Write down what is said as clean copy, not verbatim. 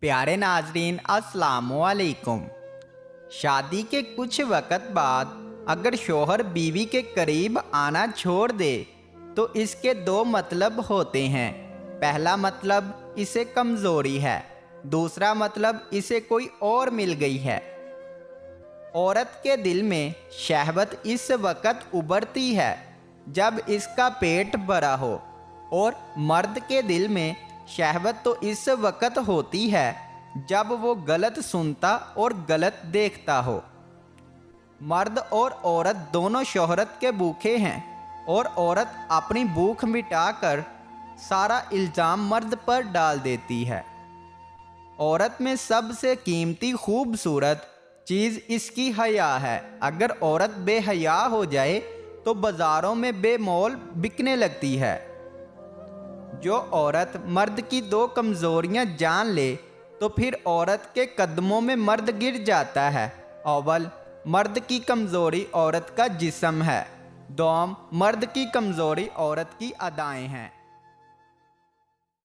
प्यारे नाजरीन अस्सलामुअलैकुम। शादी के कुछ वक़्त बाद अगर शोहर बीवी के करीब आना छोड़ दे तो इसके दो मतलब होते हैं। पहला मतलब इसे कमज़ोरी है, दूसरा मतलब इसे कोई और मिल गई है। औरत के दिल में शहवत इस वक़्त उभरती है जब इसका पेट भरा हो, और मर्द के दिल में शहवत तो इस वक़्त होती है जब वो गलत सुनता और गलत देखता हो। मर्द और औरत दोनों शोहरत के भूखे हैं और औरत अपनी भूख मिटाकर सारा इल्ज़ाम मर्द पर डाल देती है। औरत में सबसे कीमती खूबसूरत चीज़ इसकी हया है। अगर औरत बेहया हो जाए तो बाज़ारों में बेमोल बिकने लगती है। जो औरत मर्द की दो कमज़ोरियां जान ले तो फिर औरत के कदमों में मर्द गिर जाता है। अव्वल, मर्द की कमज़ोरी औरत का जिस्म है। दोम, मर्द की कमज़ोरी औरत की अदाएं हैं।